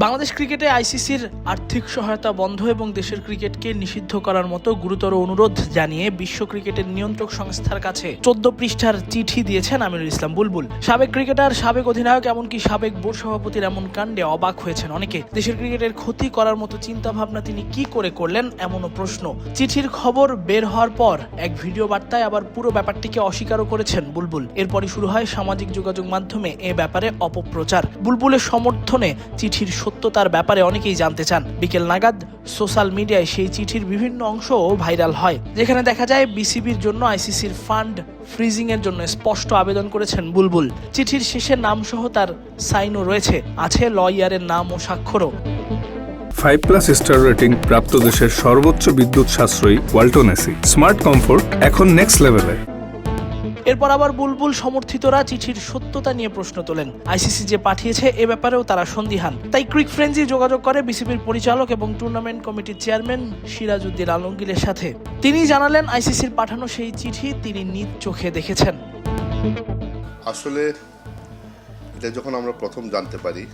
বাংলাদেশ ক্রিকেটে আইসিসির আর্থিক সহায়তা বন্ধ এবং দেশের ক্রিকেটকে নিষিদ্ধ করার মতো গুরুতর অনুরোধ জানিয়ে বিশ্ব ক্রিকেটের নিয়ন্ত্রক সংস্থার কাছে 14 পৃষ্ঠার চিঠি দিয়েছেন আমিনুল ইসলাম বুলবুল। সাবেক ক্রিকেটার, সাবেক অধিনায়ক, এমনকি সাবেক বোর্ড সভাপতির এমন কাণ্ডে অবাক হয়েছেন অনেকে। দেশের ক্রিকেটের ক্ষতি করার মতো চিন্তা ভাবনা তিনি কি করে করলেন, এমনও প্রশ্ন। চিঠির খবর বের হওয়ার পর এক ভিডিও বার্তায় আবার পুরো ব্যাপারটিকে অস্বীকারও করেছেন বুলবুল। এরপরই শুরু হয় সামাজিক যোগাযোগ মাধ্যমে এ ব্যাপারে অপপ্রচার। বুলবুলের সমর্থনে চিঠির সত্যতার ব্যাপারে অনেকেই জানতে চান। বিকেল নাগাদ সোশ্যাল মিডিয়ায় সেই চিঠির বিভিন্ন অংশও ভাইরাল হয়, যেখানে দেখা যায় বিসিবির জন্য আইসিসির ফান্ড ফ্রিজিং এর জন্য স্পষ্ট আবেদন করেছেন বুলবুল। চিঠির শেষে নামসহ তার সাইনও রয়েছে, আছে লয়ারের নাম ও স্বাক্ষরও। 5+ স্টার রেটিং প্রাপ্ত দেশের সর্বোচ্চ বিদ্যুৎ সাশ্রয়ী ওয়ালটন এসি। স্মার্ট কমফোর্ট এখন নেক্সট লেভেলে। এরপর আবার বুলবুল সমর্থিতরা চিঠির সত্যতা নিয়ে প্রশ্ন তোলেন। আইসিসি যে পাঠিয়েছে এ ব্যাপারেও তারা সন্দিহান। তাই ক্রিক ফ্রেন্ডজি যোগাযোগ করে বিসিবির পরিচালক এবং টুর্নামেন্ট কমিটির চেয়ারম্যান সিরাজউদ্দিন আলমগীরের সাথে। তিনি জানালেন আইসিসির পাঠানো সেই চিঠি তিনি নিজ চোখে দেখেছেন। আসলে এটা যখন আমরা প্রথম জানতে পারি,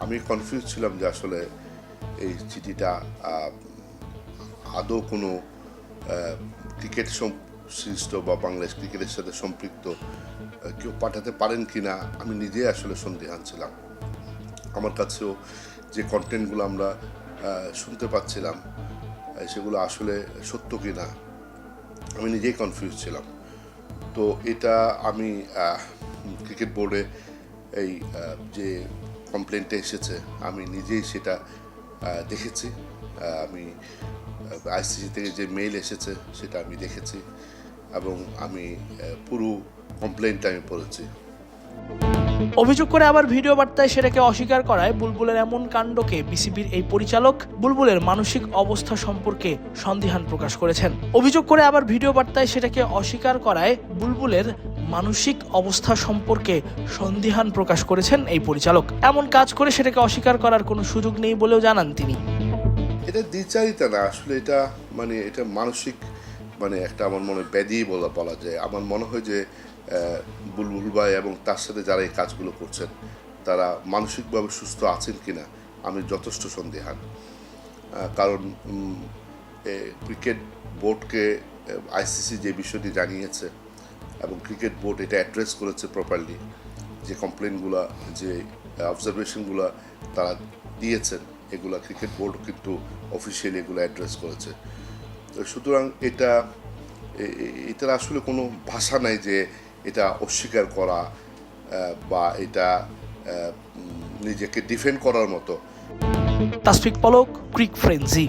আমি কনফিউজ ছিলাম যে আসলে এই চিঠিটা আদৌ কোনো ক্রিকেট সংশ্লিষ্ট বা বাংলাদেশ ক্রিকেটের সাথে সম্পৃক্ত কেউ পাঠাতে পারেন কিনা আমি নিজেই আসলে সন্দিহান ছিলাম। আমার কাছেও যে কন্টেন্টগুলো আমরা শুনতে পাচ্ছিলাম সেগুলো আসলে সত্য কিনা আমি নিজেই কনফিউজ ছিলাম। তো এটা আমি ক্রিকেট বোর্ডে এই যে কমপ্লেনটা এসেছে আমি নিজেই সেটা দেখেছি। আমি আইসিসি থেকে যে মেইল এসেছে সেটা আমি দেখেছি এবং আমি পুরো কমপ্লেনটা আমি পড়েছি। অভিযোগ করে আবার ভিডিও বার্তায় সেটাকে অস্বীকার করায় বুলবুলের এমন কাণ্ডকে বিসিবির এই পরিচালক বুলবুলের মানসিক অবস্থা সম্পর্কে সন্দিহান প্রকাশ করেছেন। অভিযোগ করে আবার ভিডিও বার্তায় সেটাকে অস্বীকার করায় বুলবুলের মানসিক অবস্থা সম্পর্কে সন্দিহান প্রকাশ করেছেন এই পরিচালক। এমন কাজ করে সেটাকে অস্বীকার করার কোনো সুযোগ নেই বলেও জানান তিনি। এটা দ্বিচারিতা না, আসলে এটা এটা মানসিক একটা আমার মনে ব্যাধি বলা যায়। আমার মনে হয় যে বুলবুল ভাই এবং তার সাথে যারা এই কাজগুলো করছেন তারা মানসিকভাবে সুস্থ আছেন কিনা আমি যথেষ্ট সন্দিহান। কারণ ক্রিকেট বোর্ডকে আইসিসি যে বিষয়টি জানিয়েছে এবং ক্রিকেট বোর্ড এটা অ্যাড্রেস করেছে প্রপারলি, যে কমপ্লেনগুলো যে অবজারভেশনগুলো তারা দিয়েছেন এগুলা ক্রিকেট বোর্ড কিন্তু অফিসিয়ালি এগুলো অ্যাড্রেস করেছে। সুতরাং এটার আসলে কোনো ভাষা নাই যে এটা অস্বীকার করা বা এটা নিজেকে ডিফেন্ড করার মতো। তাসফিক পলক, ক্রিক ফ্রেন্ডজি।